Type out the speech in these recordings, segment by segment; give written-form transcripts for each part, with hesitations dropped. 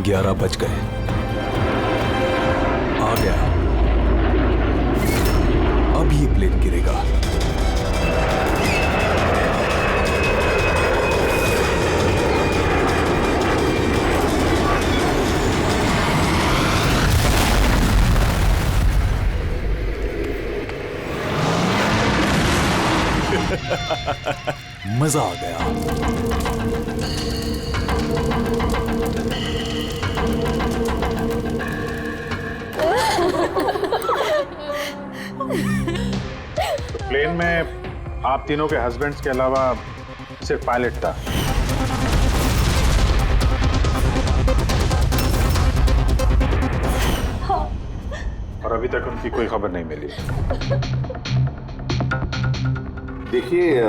11 बज गए। आ गया। अब ये प्लेन गिरेगा। मजा आ गया। प्लेन में आप तीनों के हस्बैंड्स के अलावा सिर्फ पायलट था। हाँ। और अभी तक उनकी कोई खबर नहीं मिली। देखिए,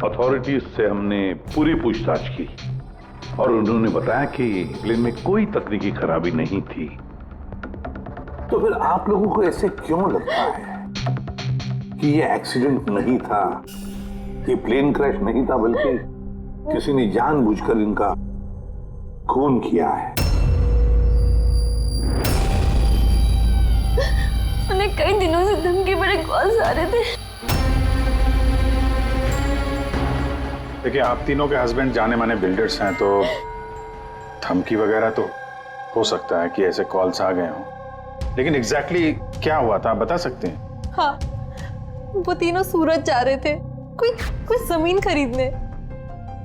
अथॉरिटीज से हमने पूरी पूछताछ की और उन्होंने बताया कि प्लेन में कोई तकनीकी खराबी नहीं थी। तो फिर आप लोगों को ऐसे क्यों लगता है कि ये एक्सीडेंट नहीं था, ये प्लेन क्रैश नहीं था, बल्कि किसी ने जानबूझकर इनका खून किया है? उन्हें कई दिनों से धमकी भरे कॉल्स आ रहे थे। देखिए, आप तीनों के हस्बैंड जाने माने बिल्डर्स हैं, तो धमकी वगैरह तो हो सकता है कि ऐसे कॉल्स आ गए हों, लेकिन एग्जैक्टली क्या हुआ था आप बता सकते हैं? हाँ, वो तीनों सूरत जा रहे थे कोई जमीन खरीदने,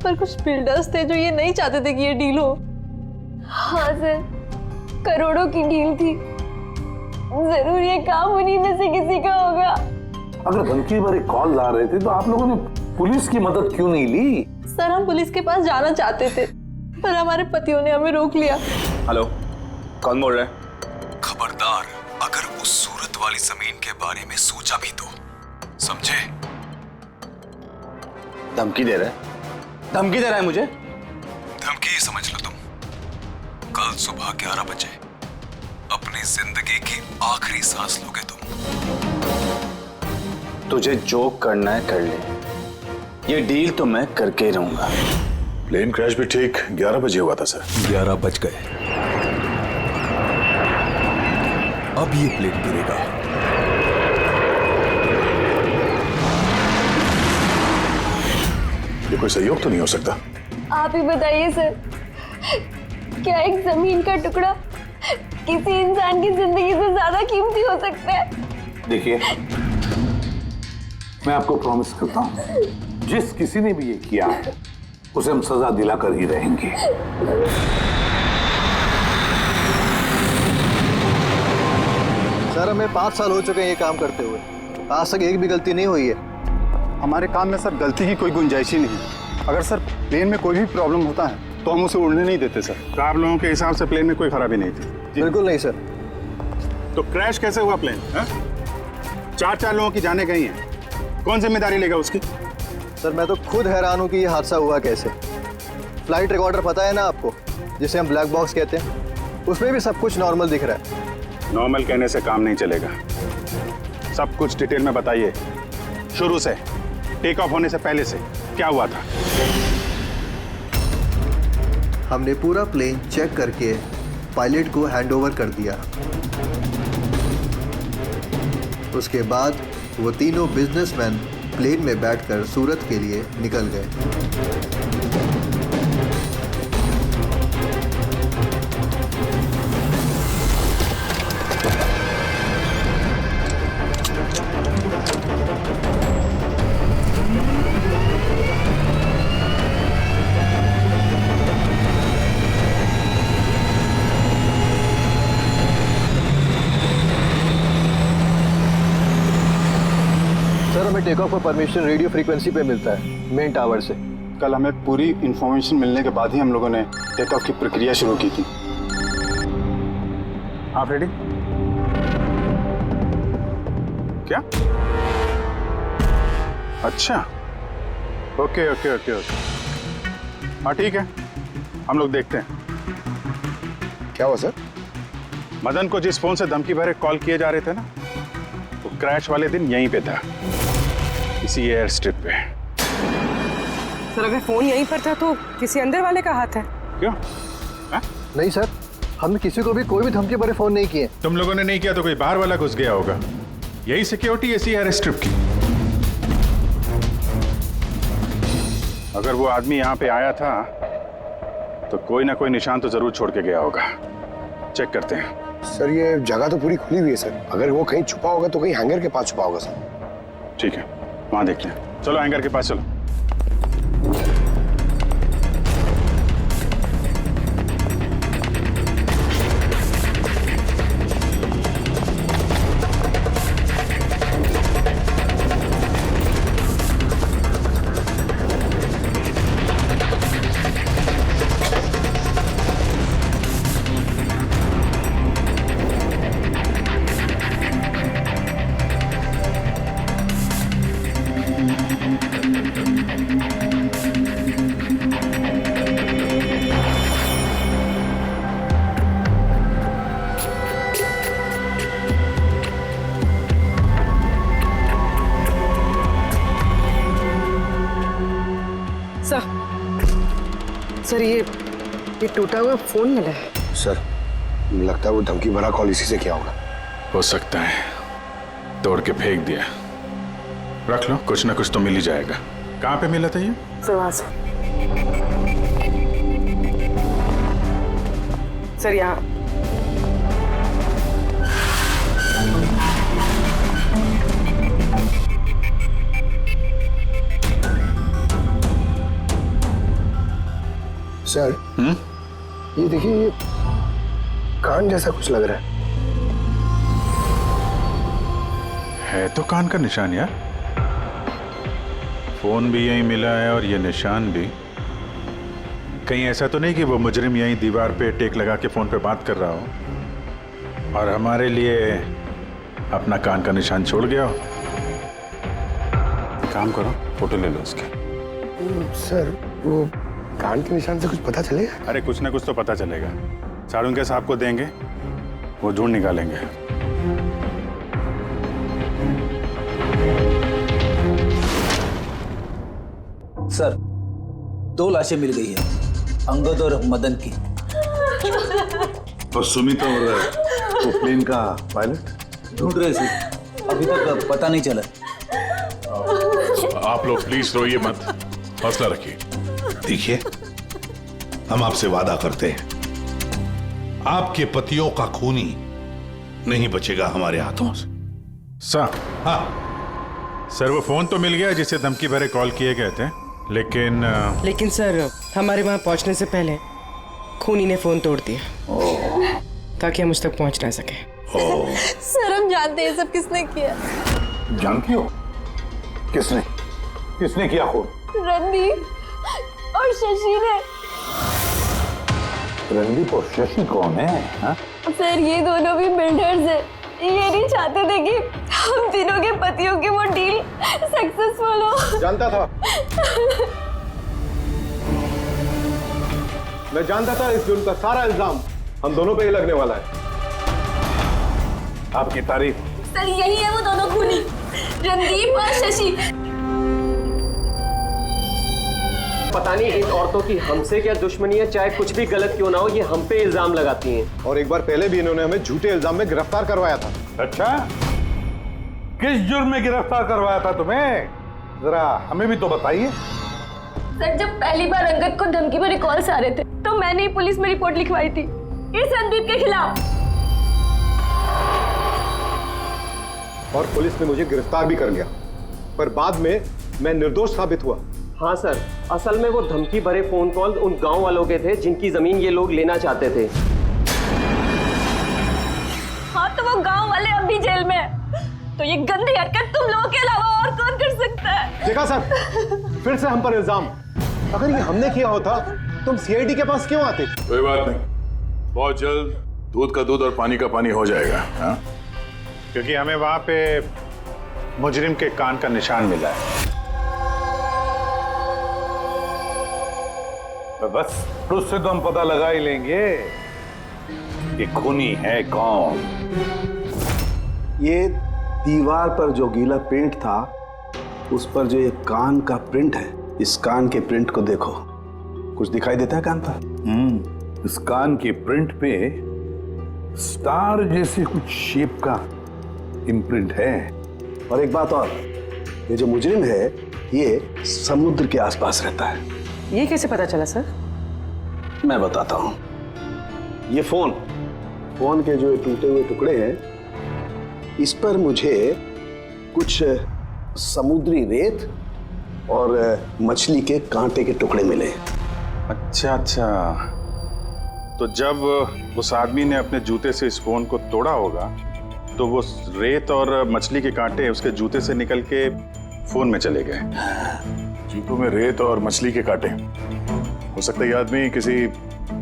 पर कुछ बिल्डर्स थे जो ये नहीं चाहते थे कि ये डील हो। हाँ सर, करोड़ों की डील थी, जरूर ये काम उन्हीं में से किसी का होगा। अगर धमकी भरे कॉल आ रहे थे तो आप लोगों ने पुलिस की मदद क्यों नहीं ली? सर, हम पुलिस के पास जाना चाहते थे, पर हमारे पतियों ने हमें रोक लिया। हेलो, कौन बोल रहा है? खबरदार, अगर उस सूरत वाली जमीन के बारे में सोचा भी तो, समझे? धमकी दे रहा है? धमकी दे रहा है मुझे? धमकी ही समझ लो तुम। कल सुबह 11 बजे अपनी जिंदगी की आखिरी सांस लोगे तुम। तुझे जो करना है कर ले, ये डील तो मैं करके ही रहूंगा। प्लेन क्रैश भी ठीक 11 बजे हुआ था सर। 11 बज गए। अब ये प्लेन गिरेगा। ये कोई सहयोग तो नहीं हो सकता? आप ही बताइए सर, क्या एक जमीन का टुकड़ा किसी इंसान की जिंदगी से ज्यादा कीमती हो सकता है? देखिए, मैं आपको प्रॉमिस करता हूं, जिस किसी ने भी ये किया है उसे हम सजा दिलाकर ही रहेंगे। सर, हमें 5 साल हो चुके हैं ये काम करते हुए, आज तक एक भी गलती नहीं हुई है। हमारे काम में सर गलती की कोई गुंजाइश ही नहीं। अगर सर प्लेन में कोई भी प्रॉब्लम होता है तो हम उसे उड़ने नहीं देते सर। तो आप लोगों के हिसाब से प्लेन में कोई खराबी नहीं थी? बिल्कुल नहीं सर। तो क्रैश कैसे हुआ प्लेन? 4 लोगों की जानें गई हैं, कौन जिम्मेदारी लेगा उसकी? सर, मैं तो खुद हैरान हूँ कि ये हादसा हुआ कैसे। फ्लाइट रिकॉर्डर पता है ना आपको, जिसे हम ब्लैक बॉक्स कहते हैं, उसमें भी सब कुछ नॉर्मल दिख रहा है। नॉर्मल कहने से काम नहीं चलेगा, सब कुछ डिटेल में बताइए, शुरू से, टेक ऑफ होने से पहले से क्या हुआ था? हमने पूरा प्लेन चेक करके पायलट को हैंडओवर कर दिया। उसके बाद वो तीनों बिजनेसमैन प्लेन में बैठकर सूरत के लिए निकल गए। टेक ऑफ का परमिशन रेडियो फ्रीक्वेंसी पे मिलता है, मेन टावर से। कल हमें पूरी इंफॉर्मेशन मिलने के बाद ही हम लोगों ने टेक ऑफ की प्रक्रिया शुरू की थी। आप रेडी? क्या? अच्छा, ओके ओके ओके ओके, हाँ ठीक है, हम लोग देखते हैं। क्या हुआ सर? मदन को जिस फोन से धमकी भरे कॉल किए जा रहे थे ना, वो क्रैश वाले दिन यहीं पे था, इसी एयर स्ट्रिप पे। सर, अगर फोन यहीं पर था तो किसी अंदर वाले का हाथ है? क्यों? नहीं सर, हमने किसी को भी कोई भी धमकी भरे फोन नहीं किए। तुम लोगों ने नहीं किया तो कोई बाहर वाला घुस गया होगा। यही सिक्योरिटी ऐसी है स्ट्रिप की। अगर वो आदमी यहाँ पे आया था तो कोई ना कोई निशान तो जरूर छोड़ के गया होगा। चेक करते हैं। सर ये जगह तो पूरी खुली हुई है सर, अगर वो कहीं छुपा होगा तो कहीं हैंगर के पास छुपा होगा सर। ठीक है, वहां देखते हैं। चलो हैंगर के पास चलो। सर ये टूटा हुआ फोन मिला है। सर लगता है वो धमकी भरा कॉल इसी से किया होगा। हो सकता है तोड़ के फेंक दिया। रख लो, कुछ ना कुछ तो मिल ही जाएगा। कहाँ पे मिला था ये? सर यहाँ। सर ये देखिए, ये कान जैसा कुछ लग रहा है तो कान का निशान यार। फोन भी यहीं मिला है और ये निशान भी। कहीं ऐसा तो नहीं कि वो मुजरिम यहीं दीवार पे टेक लगा के फोन पे बात कर रहा हो और हमारे लिए अपना कान का निशान छोड़ गया हो। काम करो, फोटो ले लो उसके। सर वो कान के निशान से कुछ पता चलेगा? अरे कुछ ना कुछ तो पता चलेगा। सारुंगे साहब को देंगे, वो ढूंढ निकालेंगे। सर 2 लाशें मिल गई है, अंगद और मदन की। और सुमित और वो प्लेन का पायलट ढूंढ रहे थे, अभी तक पता नहीं चला। आप लोग प्लीज रोइए मत, हौसला रखिए। देखिए हम आपसे वादा करते हैं, आपके पतियों का खूनी नहीं बचेगा हमारे हाथों से। सर हाँ सर, वो फोन तो मिल गया जिसे धमकी भरे कॉल किए गए थे, लेकिन सर हमारे वहां पहुंचने से पहले खूनी ने फोन तोड़ दिया ताकि हम उस तक पहुंच ना सके। सर हम जानते हैं सब किसने किया। जानती हो किसने किसने किया खून? रणदीप और शशि ने। रणदीप और शशि कौन है? हा? सर ये दोनों भी बिल्डर्स हैं। ये नहीं चाहते थे कि हम तीनों के पतियों की वो डील सक्सेसफुल हो। जानता था, मैं जानता था इस जुर्म का सारा इल्जाम हम दोनों पे ही लगने वाला है। आपकी तारीफ। सर यही है वो दोनों खूनी, रणदीप और शशि। पता नहीं इन औरतों की हमसे क्या दुश्मनी है, चाहे कुछ भी गलत क्यों ना हो, ये हम पे इल्जाम लगाती हैं। और एक बार पहले भी इन्होंने हमें झूठे इल्जाम में गिरफ्तार करवाया था। अच्छा, किस जुर्म में गिरफ्तार करवाया था तुम्हें? जरा हमें भी तो बताइए। सर जब पहली बार अंगद को धमकी भरे कॉल्स आ रहे थे तो मैंने ही पुलिस में रिपोर्ट लिखवाई थी इस रणदीप के खिलाफ, और पुलिस ने मुझे गिरफ्तार भी कर लिया, पर बाद में मैं निर्दोष साबित हुआ। हाँ सर, असल में वो धमकी भरे फोन कॉल उन गांव वालों के थे जिनकी जमीन ये लोग लेना चाहते थे। हाँ तो वो गांव वाले अब भी जेल में हैं। तो ये गंदी हरकत तुम लोगों के अलावा और कौन कर सकता है? देखा सर, फिर से हम पर इल्जाम। अगर ये हमने किया होता तुम सीआईडी के पास क्यों आते? कोई बात नहीं, बहुत जल्द दूध का दूध और पानी का पानी हो जाएगा। हाँ? क्योंकि हमें वहां पे मुजरिम के कान का निशान मिला है। तो बस उससे तो हम पता लगा ही लेंगे कि खूनी है कौन। ये दीवार पर जो गीला पेंट था उस पर जो ये कान का प्रिंट है, इस कान के प्रिंट को देखो, कुछ दिखाई देता है कान पर? इस कान के प्रिंट पे स्टार जैसे कुछ शेप का इम्प्रिंट है। और एक बात और, ये जो मुजरिम है ये समुद्र के आसपास रहता है। ये कैसे पता चला सर? मैं बताता हूं। ये फोन के जो टूटे हुए टुकड़े हैं, इस पर मुझे कुछ समुद्री रेत और मछली के कांटे के टुकड़े मिले। अच्छा अच्छा, तो जब उस आदमी ने अपने जूते से इस फोन को तोड़ा होगा तो वो रेत और मछली के कांटे उसके जूते से निकल के फोन में चले गए। जूतों में रेत और मछली के कांटे। हो सकता है ये आदमी किसी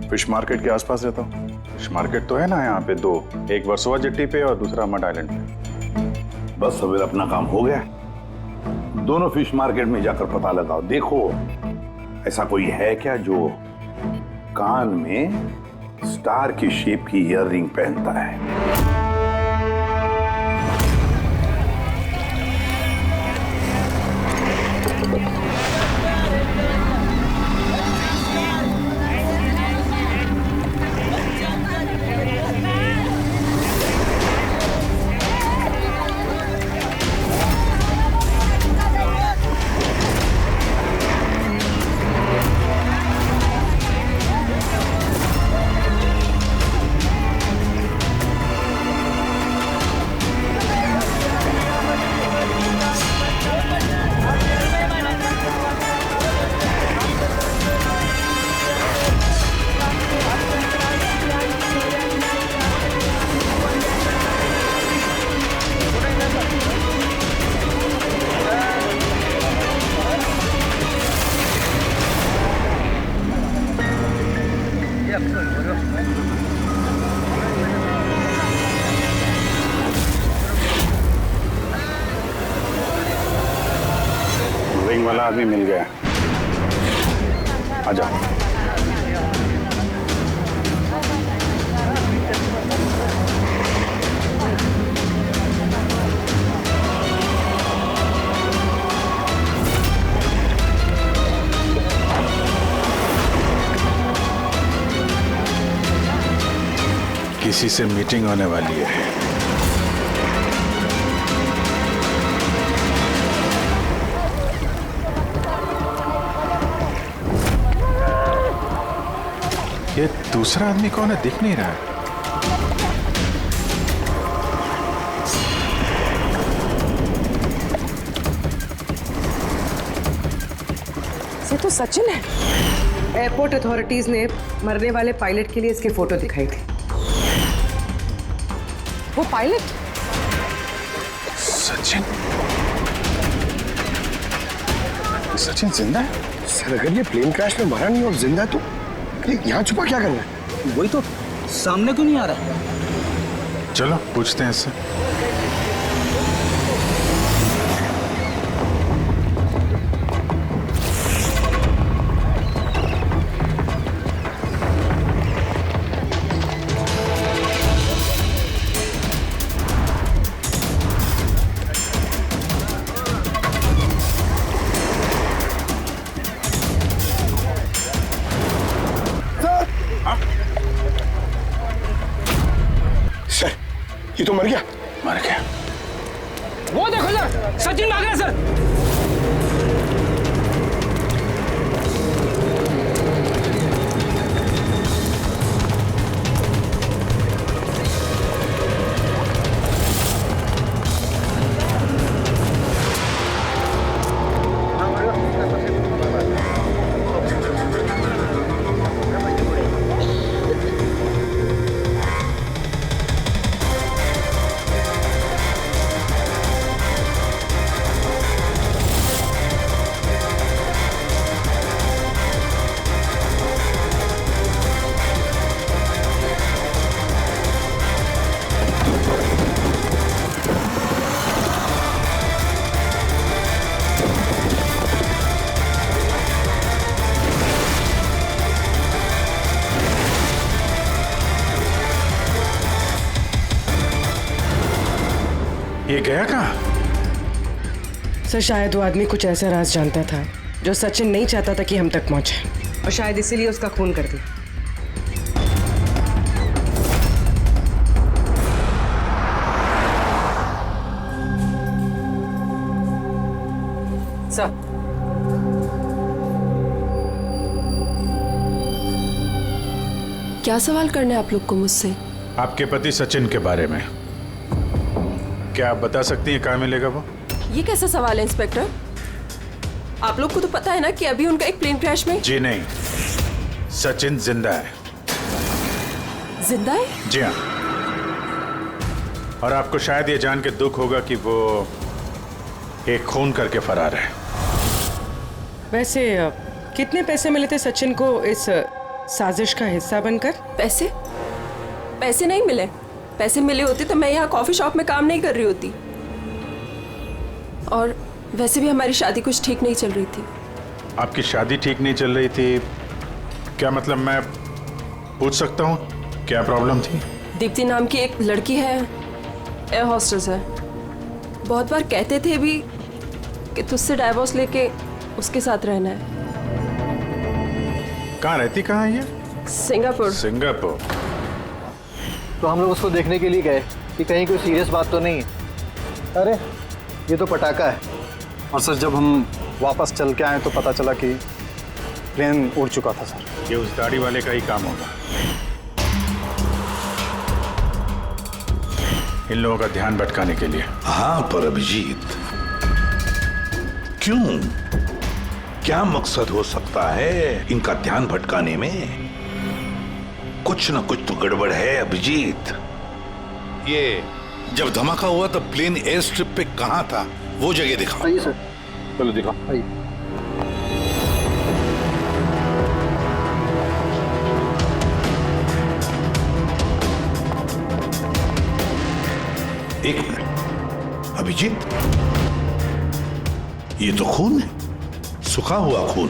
फिश मार्केट के आसपास रहता हो। फिश मार्केट तो है ना यहाँ पे दो, एक वर्सोवा जेट्टी पे और दूसरा मड आइलैंड पे। बस अब अपना काम हो गया। दोनों फिश मार्केट में जाकर पता लगाओ। देखो ऐसा कोई है क्या जो कान में स्टार की शेप की ईयररिंग पहनता है। रिंग वाला आदमी मिल गया। आजा। किसी से मीटिंग होने वाली है। ये दूसरा आदमी कौन है, दिख नहीं रहा है। ये तो सचिन है। एयरपोर्ट अथॉरिटीज ने मरने वाले पायलट के लिए इसकी फोटो दिखाई थी। वो पायलट सचिन। सचिन जिंदा है? सर अगर ये प्लेन क्रैश में मरा नहीं और जिंदा है तो यहाँ छुपा क्या करना है? वही तो सामने क्यों नहीं आ रहा? चलो पूछते हैं इससे। ये तो मर गया। मर गया। वो देखो सर, सचिन भाग रहा है सर। ये गया कहाँ? सर शायद वो आदमी कुछ ऐसा राज जानता था जो सचिन नहीं चाहता था कि हम तक पहुंचे, और शायद इसीलिए उसका खून कर दिया। सर क्या सवाल करना है आप लोग को मुझसे? आपके पति सचिन के बारे में क्या आप बता सकती हैं कहाँ मिलेगा वो? ये कैसा सवाल है इंस्पेक्टर? आप लोग को तो पता है ना कि अभी उनका एक प्लेन क्रैश में। जी नहीं, सचिन जिंदा है। जिंदा है? जी हाँ। और आपको शायद ये जान के दुख होगा कि वो एक खून करके फरार है। वैसे कितने पैसे मिले थे सचिन को इस साजिश का हिस्सा बनकर? पैसे? पैसे नहीं मिले। पैसे मिले होते तो मैं यहाँ कॉफी शॉप में काम नहीं कर रही होती। और वैसे भी हमारी शादी कुछ ठीक नहीं चल रही थी। आपकी शादी ठीक नहीं चल रही थी? क्या मतलब, मैं पूछ सकता हूँ क्या प्रॉब्लम थी? दीप्ति नाम की एक लड़की है, एयर होस्टेस है। बहुत बार कहते थे भी कि तुझसे डाइवोर्स लेके उसके साथ रहना है। कहाँ रहती, कहाँ है ये? सिंगापुर। सिंगापुर। तो हम लोग उसको देखने के लिए गए कि कहीं कोई सीरियस बात तो नहीं है। अरे ये तो पटाखा है। और सर जब हम वापस चल के आए तो पता चला कि प्लेन उड़ चुका था सर। ये उस दाढ़ी वाले का ही काम होगा, इन लोगों का ध्यान भटकाने के लिए। हाँ पर अभिजीत, क्यों? क्या मकसद हो सकता है इनका ध्यान भटकाने में? कुछ ना कुछ तो गड़बड़ है अभिजीत। ये जब धमाका हुआ तब प्लेन एयर स्ट्रिप पे कहां था, वो जगह दिखाओ। आइए सर। चलो दिखाओ। आइए। एक मिनट अभिजीत, ये तो खून है, सूखा हुआ खून।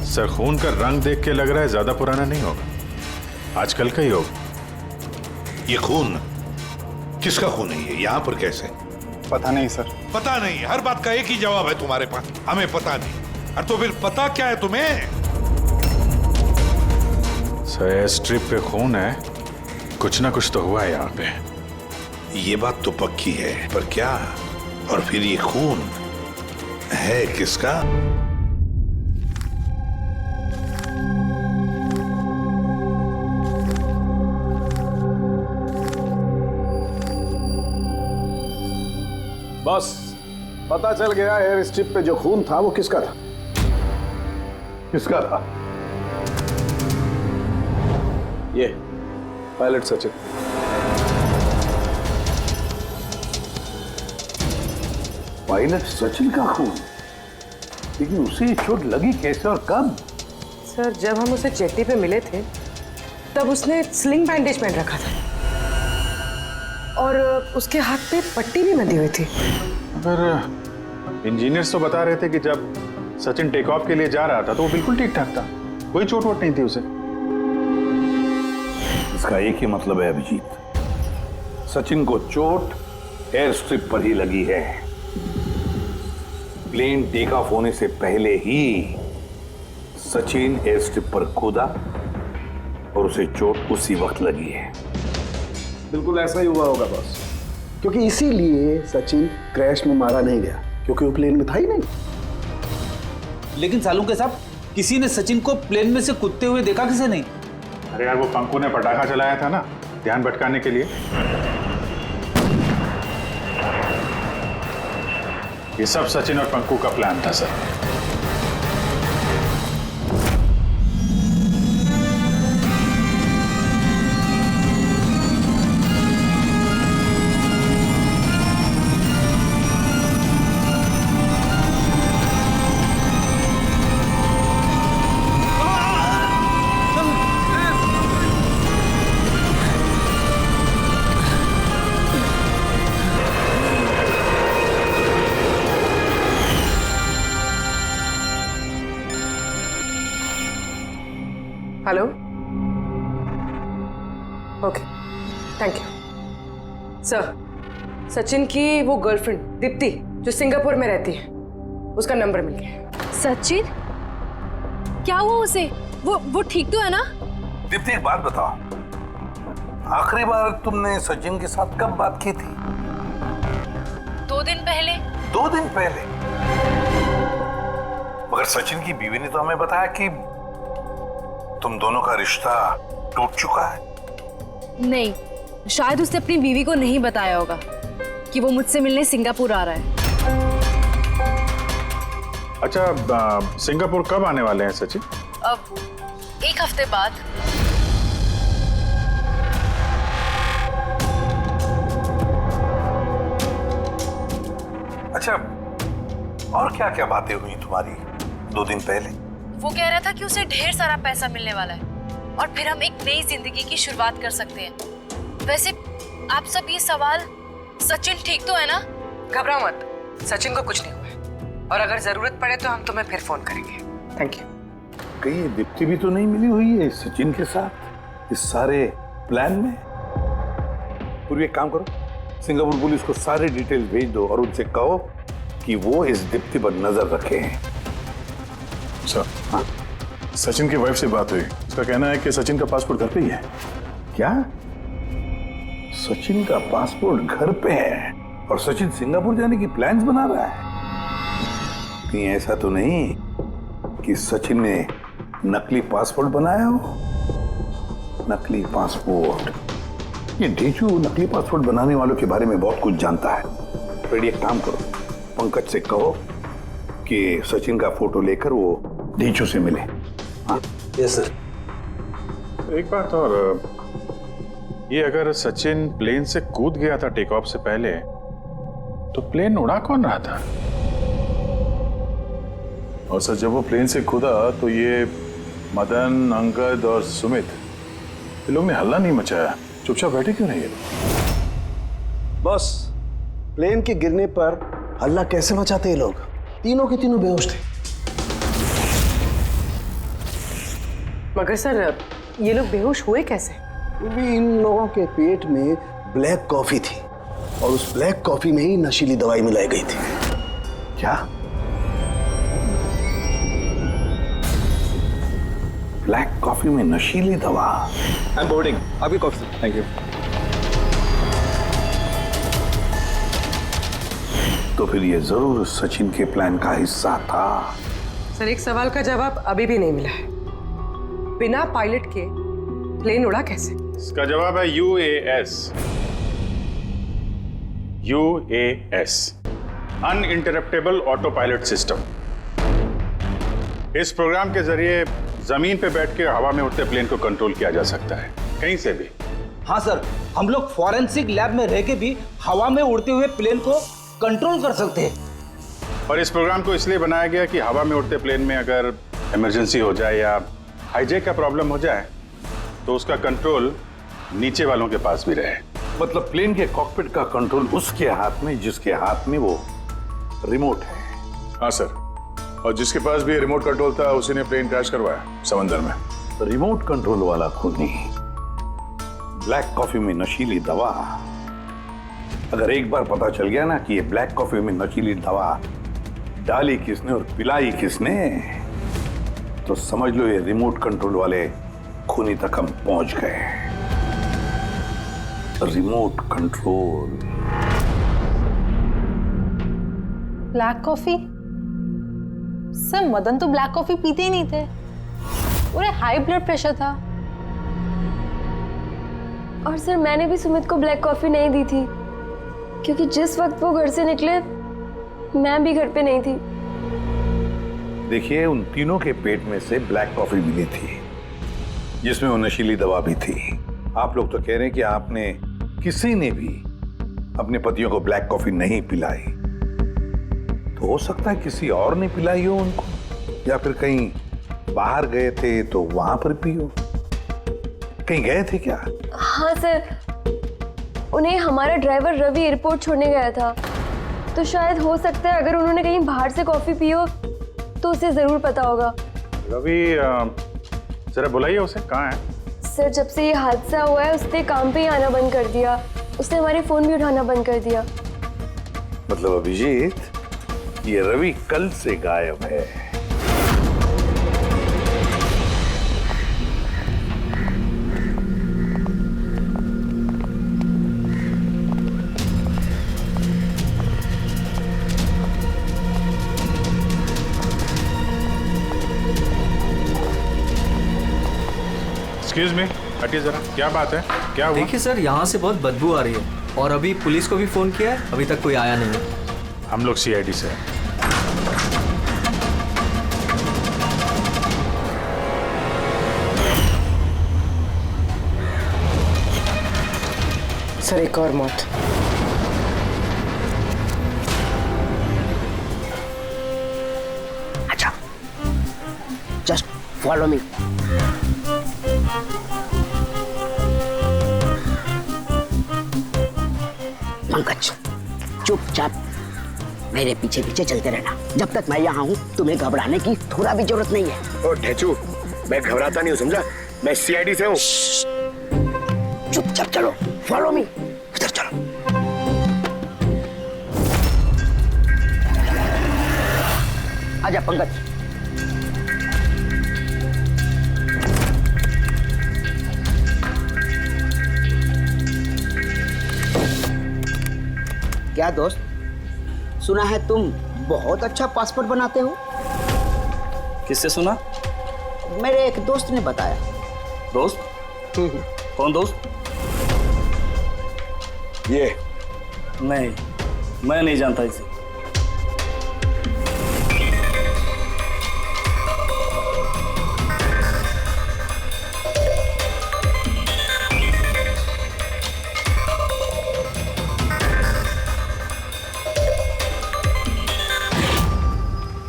सर खून का रंग देख के लग रहा है ज्यादा पुराना नहीं होगा, आजकल का ही होगा। ये खून किसका खून है? ये यहाँ पर कैसे? पता नहीं सर। पता नहीं? हर बात का एक ही जवाब है तुम्हारे पास, हमें पता नहीं। और तो फिर पता क्या है तुम्हें? सर एयर स्ट्रिप पे खून है, कुछ ना कुछ तो हुआ है यहाँ पे। ये बात तो पक्की है, पर क्या? और फिर ये खून है किसका? बस पता चल गया, एयर स्ट्रिप पे जो खून था वो किसका था। किसका था? ये पायलट सचिन। पायलट सचिन का खून? लेकिन उसे चोट लगी कैसे और कब? सर जब हम उसे जेटी पे मिले थे तब उसने स्लिंग बैंडेज पहन रखा था और उसके हाथ पे पट्टी भी बंधी हुई थी। पर इंजीनियर्स तो बता रहे थे कि जब सचिन टेक ऑफ के लिए जा रहा था तो वो बिल्कुल ठीक ठाक था, कोई चोट वोट नहीं थी उसे। इसका एक ही मतलब है अभिजीत, सचिन को चोट एयर स्ट्रिप पर ही लगी है। प्लेन टेक ऑफ होने से पहले ही सचिन एयर स्ट्रिप पर कूदा और उसे चोट उसी वक्त लगी है। बिल्कुल ऐसा ही हुआ होगा बॉस, क्योंकि इसीलिए सचिन क्रैश में मारा नहीं गया, क्योंकि वो प्लेन में था ही नहीं। लेकिन सालुंके साहब, किसी ने सचिन को प्लेन में से कूदते हुए देखा किसे नहीं? अरे यार वो पंकु ने पटाखा चलाया था ना ध्यान भटकाने के लिए। ये सब सचिन और पंकु का प्लान था sir. Hello, okay, thank you sir. Sachin की वो गर्लफ्रेंड दीप्ति जो सिंगापुर में रहती है, उसका नंबर मिल गया। सचिन? क्या हुआ उसे? वो ठीक तो है ना? दीप्ति एक बात बताओ, आखिरी बार तुमने सचिन के साथ कब बात की थी? 2 दिन पहले। 2 दिन पहले? मगर सचिन की बीवी ने तो हमें बताया कि तुम दोनों का रिश्ता टूट चुका है। नहीं, शायद उसने अपनी बीवी को नहीं बताया होगा कि वो मुझसे मिलने सिंगापुर आ रहा है। अच्छा, सिंगापुर कब आने वाले हैं सचिन? अब 1 हफ्ते बाद। अच्छा, और क्या क्या बातें हुई तुम्हारी 2 दिन पहले? वो कह रहा था कि उसे ढेर सारा पैसा मिलने वाला है और फिर हम एक नई जिंदगी की शुरुआत कर सकते हैं। वैसे आप सब ये सवाल, सचिन ठीक तो है ना? घबराओ मत, सचिन को कुछ नहीं हुआ है और अगर जरूरत पड़े तो हम तुम्हें फिर फोन करेंगे। Thank you. कहीं दीप्ति भी तो नहीं मिली हुई है सचिन के साथ इस सारे प्लान में? पूरी एक काम करो, सिंगापुर पुलिस को सारे डिटेल्स भेज दो और उनसे कहो कि वो इस दीप्ति पर नजर रखे। सर, हाँ? सचिन की वाइफ से बात हुई, उसका कहना है कि सचिन का पासपोर्ट घर पे ही है। क्या? सचिन का पासपोर्ट घर पे है और सचिन सिंगापुर जाने की प्लान्स बना रहा है? कहीं ऐसा तो नहीं कि सचिन ने नकली पासपोर्ट बनाया हो? नकली पासपोर्ट, ये ढीचू नकली पासपोर्ट बनाने वालों के बारे में बहुत कुछ जानता है। फिर एक काम करो, पंकज से कहो कि सचिन का फोटो लेकर वो ढीचू से मिले। हाँ? Yes sir. एक बात और, ये अगर सचिन प्लेन से कूद गया था टेक ऑफ से पहले, तो प्लेन उड़ा कौन रहा था? और सर, जब वो प्लेन से कूदा तो ये मदन, अंगद और सुमित, ये लोग ने हल्ला नहीं मचाया, चुपचाप बैठे क्यों नहीं? बॉस, प्लेन के गिरने पर हल्ला कैसे मचाते ये लोग? तीनों के तीनों बेहोश थे। मगर सर, ये लोग बेहोश हुए कैसे? भी इन लोगों के पेट में ब्लैक कॉफी थी और उस ब्लैक कॉफी में ही नशीली दवाई मिलाई गई थी। क्या? ब्लैक कॉफी में नशीली दवा? आई एम बोर्डिंग, आपकी कॉफी। Thank you. तो फिर ये जरूर सचिन के प्लान का हिस्सा था। सर, एक सवाल का जवाब अभी भी नहीं मिला है। बिना पायलट के प्लेन उड़ा कैसे? इसका जवाब है UAS। UAS, uninterruptible auto pilot system. इस प्रोग्राम के जरिए जमीन पे बैठ के हवा में उड़ते प्लेन को कंट्रोल किया जा सकता है, कहीं से भी। हाँ सर, हम लोग फॉरेंसिक लैब में रह के भी हवा में उड़ते हुए प्लेन को कंट्रोल कर सकते हैं। और इस प्रोग्राम को इसलिए बनाया गया कि हवा में उड़ते प्लेन में अगर इमरजेंसी हो जाए या हाईजैक का प्रॉब्लम हो जाए तो उसका कंट्रोल नीचे वालों के पास भी रहे। मतलब प्लेन के कॉकपिट का कंट्रोल उसके हाथ में जिसके हाथ में वो रिमोट है। हाँ सर, और जिसके पास भी रिमोट कंट्रोल था उसी ने प्लेन क्रैश करवाया समंदर में। रिमोट कंट्रोल वाला खुद नहीं, ब्लैक कॉफी में नशीली दवा। अगर एक बार पता चल गया ना कि ये ब्लैक कॉफी में नशीली दवा डाली किसने और पिलाई किसने, तो समझ लो ये रिमोट कंट्रोल वाले खूनी तक हम पहुंच गए। Remote control. Black coffee? Sir, Madan तो ब्लैक कॉफी पीते ही नहीं थे, उन्हें हाई ब्लड प्रेशर था। और सर, मैंने भी सुमित को ब्लैक कॉफी नहीं दी थी क्योंकि जिस वक्त वो घर से निकले मैं भी घर पे नहीं थी। देखिए, उन तीनों के पेट में से ब्लैक कॉफी मिली थी जिसमें वो नशीली दवा भी थी। आप लोग तो कह रहे हैं कि आपने किसी ने भी अपने पतियों को ब्लैक कॉफी नहीं पिलाई, तो हो सकता है किसी और ने पिलाई हो उनको, या फिर कहीं बाहर गए थे तो वहां पर पी हो। कहीं गए थे क्या? हाँ सर, उन्हें हमारा ड्राइवर रवि एयरपोर्ट छोड़ने गया था, तो शायद हो सकता है अगर उन्होंने कहीं बाहर से कॉफी पी हो तो उसे जरूर पता होगा। रवि, जरा बुलाइए उसे, कहाँ है? सर, जब से ये हादसा हुआ है उसने काम पे ही आना बंद कर दिया, उसने हमारे फोन भी उठाना बंद कर दिया। मतलब अभिजीत, ये रवि कल से गायब है। एक्सक्यूज मी, हटिए जरा, क्या बात है, क्या हुआ? देखिए सर, यहाँ से बहुत बदबू आ रही है और अभी पुलिस को भी फोन किया है, अभी तक कोई आया नहीं है। हम लोग सीआईडी से हैं। सर एक और मौत। अच्छा, जस्ट फॉलो मी। पंकज, चुपचाप मेरे पीछे पीछे चलते रहना। जब तक मैं यहाँ हूँ तुम्हें घबराने की थोड़ा भी जरूरत नहीं है। ओ ढेचू, मैं घबराता नहीं हूँ, समझा? मैं सीआईडी से हूँ। चुपचाप चलो, फॉलो मी। इधर चलो। आजा पंकज। क्या दोस्त, सुना है तुम बहुत अच्छा पासपोर्ट बनाते हो? किससे सुना? मेरे एक दोस्त ने बताया। दोस्त? कौन दोस्त? ये नहीं, मैं नहीं जानता इसे।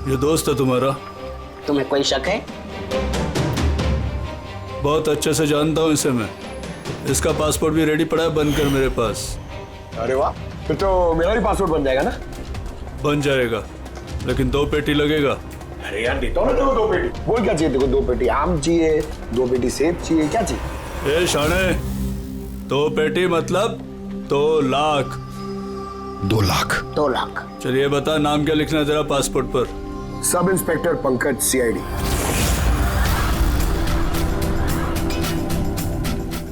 ये दोस्त है तुम्हारा? तुम्हें कोई शक है? बहुत अच्छे से जानता हूँ इसे मैं। इसका पासपोर्ट भी रेडी पड़ा है, बनकर मेरे पास। अरे वाह, फिर तो मेरा भी पासपोर्ट बन जाएगा ना? बन जाएगा, लेकिन 2 पेटी लगेगा। अरे यार, देता हूँ ना तेरे को 2 पेटी। बोल क्या चाहिए तेरे को? 2 पेटी आम चाहिए, 2 पेटी सेब चाहिए, क्या चाहिए? ए शाने, 2 पेटी मतलब 2 लाख। 2 लाख? 2 लाख। चलिए बता, नाम क्या लिखना है तेरा पासपोर्ट पर? Sub inspector Pankaj, CID.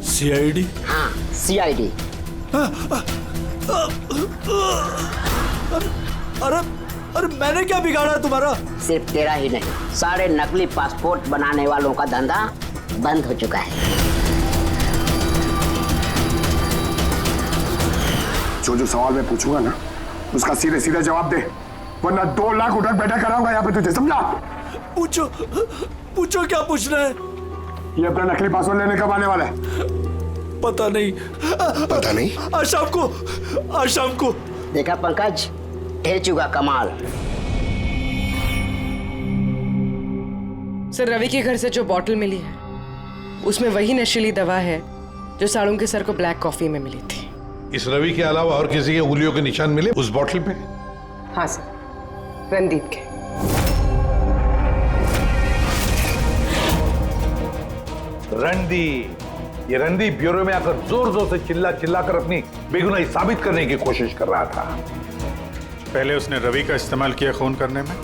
CID? हाँ, सीआईडी। अरे मैंने क्या बिगाड़ा है तुम्हारा? सिर्फ तेरा ही नहीं, सारे नकली पासपोर्ट बनाने वालों का धंधा बंद हो चुका है। जो सवाल मैं पूछूंगा ना, उसका सीधे सीधे जवाब दे, वरना 2 लाख उठक बैठक कराऊंगा यहाँ पे तुझे, समझा? पूछो क्या पूछना है? ये अपना नकली पासपोर्ट लेने कब आने वाला है? पता नहीं। पता नहीं? आज शाम को। देखा पंकज, ढेर चुका कमाल। सर, रवि के घर से जो बॉटल मिली है उसमें वही नशीली दवा है जो साड़ू के सर को ब्लैक कॉफी में मिली थी। इस रवि के अलावा और किसी के उंगलियों के निशान मिले उस बॉटल पे? हाँ सर, रणदीप के। रणदीप, ये रणदीप ब्यूरो में आकर जोर जोर से चिल्ला कर अपनी बेगुनाही साबित करने की कोशिश कर रहा था। पहले उसने रवि का इस्तेमाल किया खून करने में,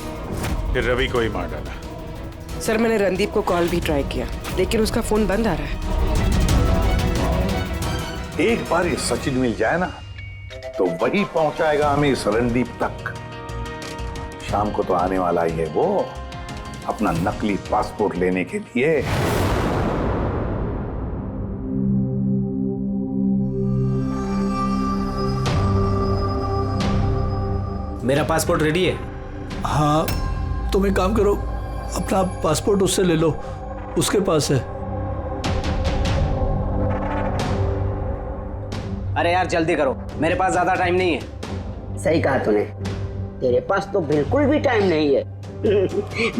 फिर रवि को ही मार डाला। सर, मैंने रणदीप को कॉल भी ट्राई किया, लेकिन उसका फोन बंद आ रहा है। एक बार ये सचिन मिल जाए ना, तो वही पहुंचाएगा हमें इस रणदीप तक। शाम को तो आने वाला ही है वो, अपना नकली पासपोर्ट लेने के लिए। मेरा पासपोर्ट रेडी है? हाँ, तुम एक काम करो, अपना पासपोर्ट उससे ले लो, उसके पास है। अरे यार जल्दी करो, मेरे पास ज्यादा टाइम नहीं है। सही कहा तूने, तेरे पास तो बिल्कुल भी टाइम नहीं है।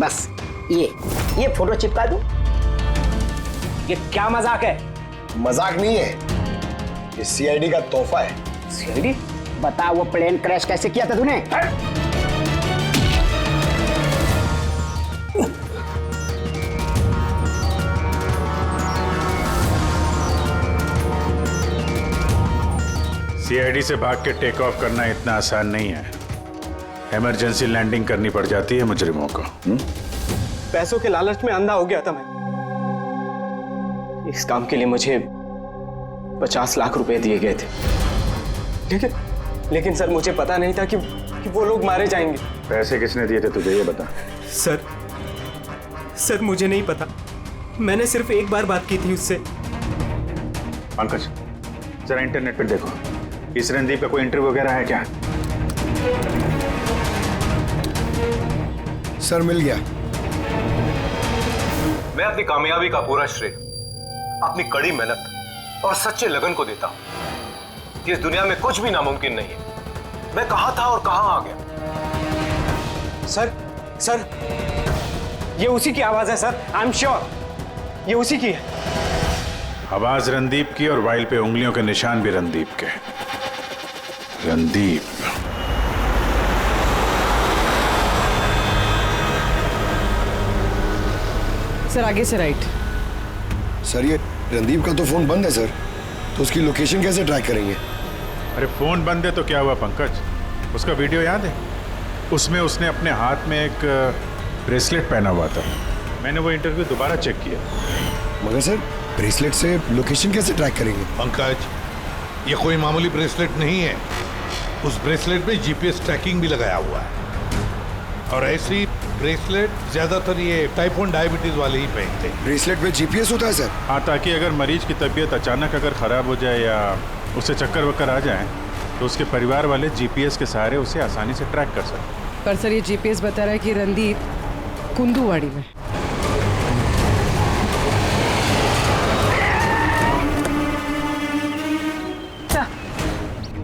बस ये फोटो चिपका दूं? ये क्या मजाक है? मजाक नहीं है, ये सीआईडी का तोहफा है। सीआईडी? बता, वो प्लेन क्रैश कैसे किया था तूने? सीआईडी से भाग के टेक ऑफ करना इतना आसान नहीं है। इमरजेंसी लैंडिंग करनी पड़ जाती है मुजरिमों को। पैसों के लालच में अंधा हो गया था मैं। इस काम के लिए मुझे 50 लाख रुपए दिए गए थे, लेकिन सर मुझे पता नहीं था कि वो लोग मारे जाएंगे। पैसे किसने दिए थे तुझे, ये बता। सर मुझे नहीं पता, मैंने सिर्फ एक बार बात की थी उससे। पंकज, जरा इंटरनेट पे देखो, इस रणदीप का कोई इंटरव्यू वगैरह है क्या? सर मिल गया। मैं अपनी कामयाबी का पूरा श्रेय अपनी कड़ी मेहनत और सच्चे लगन को देता हूं कि इस दुनिया में कुछ भी नामुमकिन नहीं है। मैं कहां था और कहां आ गया। सर ये उसी की आवाज है सर, आई एम श्योर ये उसी की है। आवाज रणदीप की और वाइल पे उंगलियों के निशान भी रणदीप के। रणदीप। सर आगे से राइट। सर ये रणदीप का तो फोन बंद है सर, तो उसकी लोकेशन कैसे ट्रैक करेंगे? अरे फोन बंद है तो क्या हुआ पंकज, उसका वीडियो याद है? उसमें उसने अपने हाथ में एक ब्रेसलेट पहना हुआ था। मैंने वो इंटरव्यू दोबारा चेक किया। मगर सर ब्रेसलेट से लोकेशन कैसे ट्रैक करेंगे? पंकज, ये कोई मामूली ब्रेसलेट नहीं है। उस ब्रेसलेट में जीपीएस ट्रैकिंग भी लगाया हुआ है, और ऐसी ब्रेसलेट ज्यादातर ये टाइप 1 डायबिटीज वाले ही पहनते हैं। ब्रेसलेट में जीपीएस होता है सर? हाँ, ताकि अगर मरीज की तबीयत अचानक अगर खराब हो जाए या उसे चक्कर वक्कर आ जाए तो उसके परिवार वाले जीपीएस के सहारे उसे आसानी से ट्रैक कर सकते। पर सर ये जीपीएस बता रहा है कि रणदीप कुंदूवाड़ी में।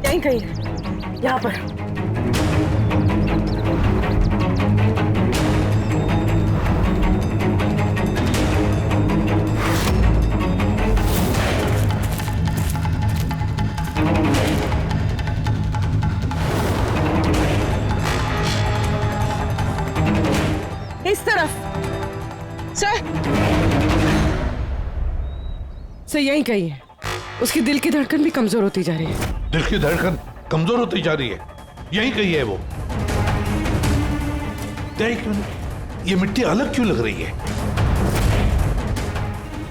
यहीं कहीं है, यहाँ पर। इस तरफ सर यहीं कहीं है। उसकी दिल की धड़कन भी कमजोर होती जा रही है। दिल की धड़कन कमजोर होती जा रही है, यही कही है वो। देख, ये मिट्टी अलग क्यों लग रही है?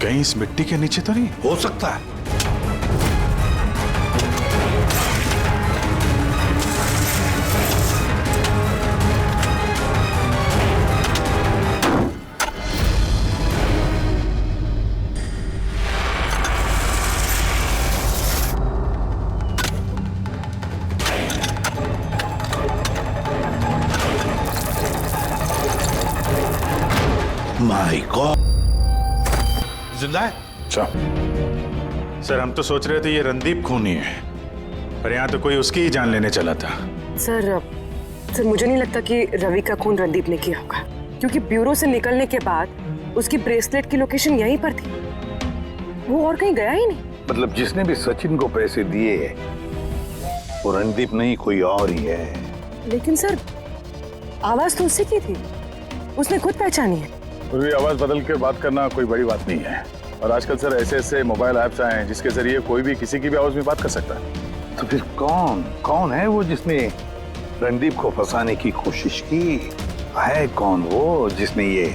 कहीं इस मिट्टी के नीचे तो नहीं? हो सकता है। माय गॉड, जिंदा है? अच्छा सर, हम तो सोच रहे थे ये रणदीप खूनी है, पर यहाँ तो कोई उसकी ही जान लेने चला था। सर मुझे नहीं लगता कि रवि का खून रणदीप ने किया होगा, क्योंकि ब्यूरो से निकलने के बाद उसकी ब्रेसलेट की लोकेशन यहीं पर थी। वो और कहीं गया ही नहीं। मतलब जिसने भी सचिन को पैसे दिए वो रणदीप नहीं, कोई और ही है। लेकिन सर आवाज तो उसी की थी, उसने खुद पहचानी है। पूरी आवाज बदल के बात करना कोई बड़ी बात नहीं है, और आजकल सर ऐसे मोबाइल ऐप्स आए हैं जिसके जरिए कोई भी किसी की भी आवाज में बात कर सकता है। तो फिर कौन है वो जिसने रणदीप को फंसाने की कोशिश की? है कौन वो जिसने ये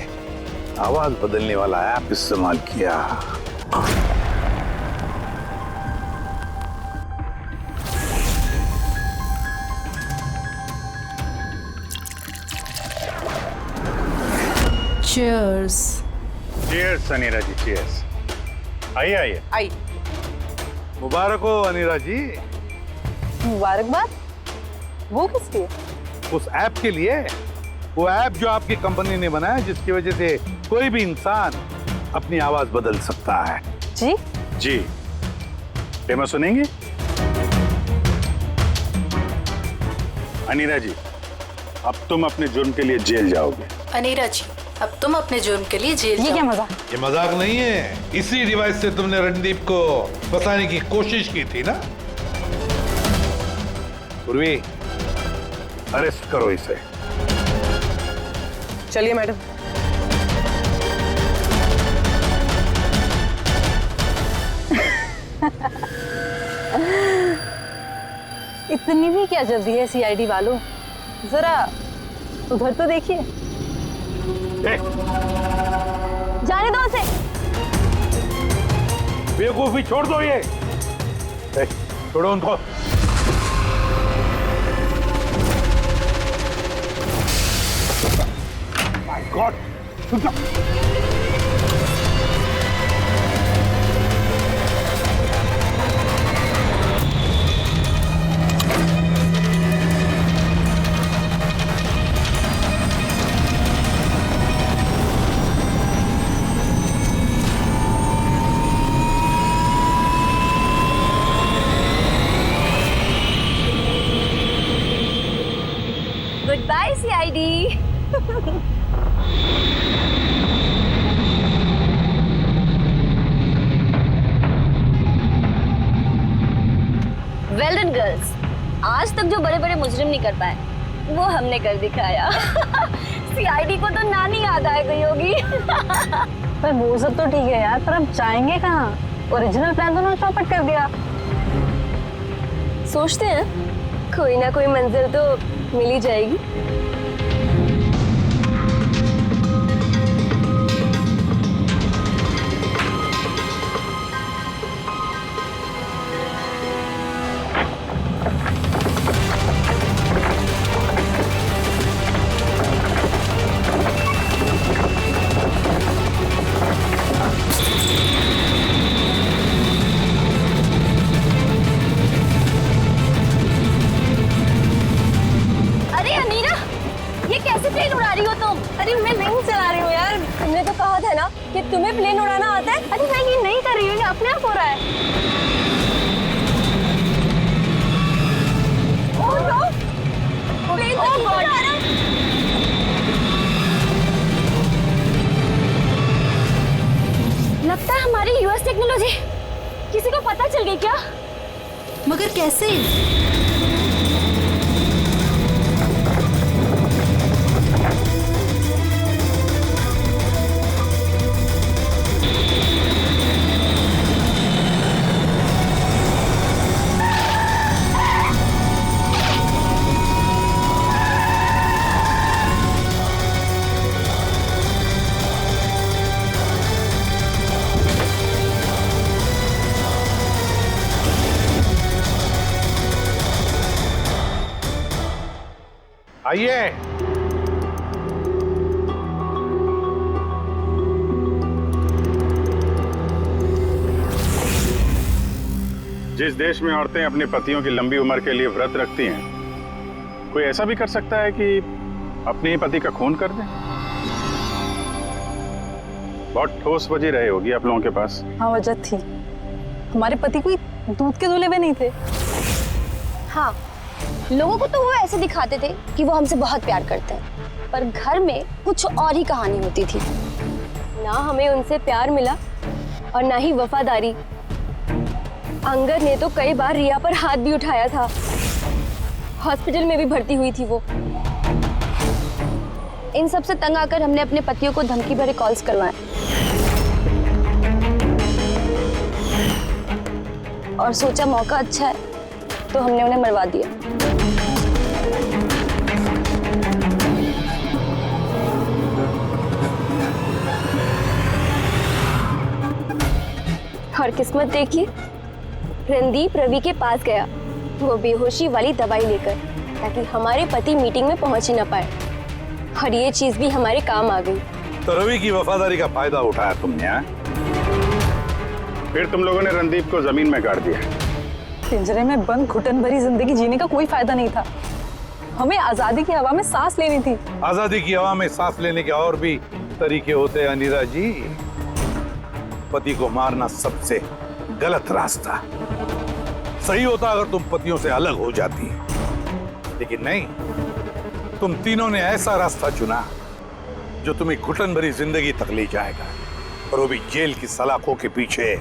आवाज बदलने वाला ऐप इस्तेमाल किया? चीयर्स। चीयर्स अनीरा जी, चीयर्स। आइए। आई। मुबारक हो अनीरा जी। मुबारकबाद? वो किस लिए? उस ऐप के लिए, वो ऐप जो आपकी कंपनी ने बनाया, जिसकी वजह से कोई भी इंसान अपनी आवाज बदल सकता है। जी डेमो सुनेंगे? अनीरा जी, अब तुम अपने जुर्म के लिए जेल जाओगे। अनीरा जी, अब तुम अपने जुर्म के लिए जेल ये क्या जाओ। मजाक? ये मजाक नहीं है। इसी डिवाइस से तुमने रणदीप को फंसाने की कोशिश की थी ना? पूर्वी, अरेस्ट करो इसे। चलिए मैडम। इतनी भी क्या जल्दी है सीआईडी वालों? जरा उधर तो देखिए। जाने दो उसे। बेवकूफी छोड़ दो ये। छोड़ो उनको। My god, Ravi. Well done girls, आज तक जो बड़े बड़े मुजरिम नहीं कर पाए वो हमने कर दिखाया। सीआईडी को तो नानी याद आ गई होगी। पर वो सब तो ठीक है यार, पर अब जाएंगे कहाँ? ओरिजिनल प्लान तो ना चौपट कर दिया। सोचते हैं कोई ना कोई मंजिल तो मिल ही जाएगी। कि तुम्हें प्लेन उड़ाना आता है? अरे मैं ये नहीं कर रही हूँ, ये अपने आप हो रहा है। ओह नो, प्लेन तो उड़ रहा है। लगता है हमारी यूएस टेक्नोलॉजी किसी को पता चल गई क्या? मगर कैसे? आइए। जिस देश में औरतें अपने पतियों की लंबी उम्र के लिए व्रत रखती हैं, कोई ऐसा भी कर सकता है कि अपने ही पति का खून कर दे? बहुत ठोस वजह रही होगी आप लोगों के पास। हाँ, वजह थी। हमारे पति कोई दूध के दूल्हे भी नहीं थे। हाँ, लोगों को तो वो ऐसे दिखाते थे कि वो हमसे बहुत प्यार करते हैं, पर घर में कुछ और ही कहानी होती थी। ना हमें उनसे प्यार मिला और ना ही वफादारी। अंगद ने तो कई बार रिया पर हाथ भी उठाया था। हॉस्पिटल में भी भर्ती हुई थी वो। इन सब से तंग आकर हमने अपने पतियों को धमकी भरे कॉल्स करवाए और सोचा मौका अच्छा है तो हमने उन्हें मरवा दिया। और किस्मत देखिए, रणदीप रवि के पास गया, वो बेहोशी वाली दवाई लेकर, ताकि हमारे पति मीटिंग में पहुंच ही ना पाए। और ये चीज भी हमारे काम आ गई। तो रवि की वफादारी का फायदा उठाया तुमने, हाँ? फिर तुम लोगों ने रणदीप को जमीन में गाड़ दिया। पिंजरे में बंद घुटन भरी जिंदगी जीने का कोई फायदा नहीं था। हमें आजादी की हवा में सांस लेनी थी। आजादी की हवा में सांस लेने के और भी तरीके होते हैं अनीरा जी। पति को मारना सबसे गलत रास्ता। सही होता अगर तुम पतियों से अलग हो जाती, लेकिन नहीं, तुम तीनों ने ऐसा रास्ता चुना जो तुम्हें घुटन भरी जिंदगी तक ले जाएगा, और वो भी जेल की सलाखों के पीछे।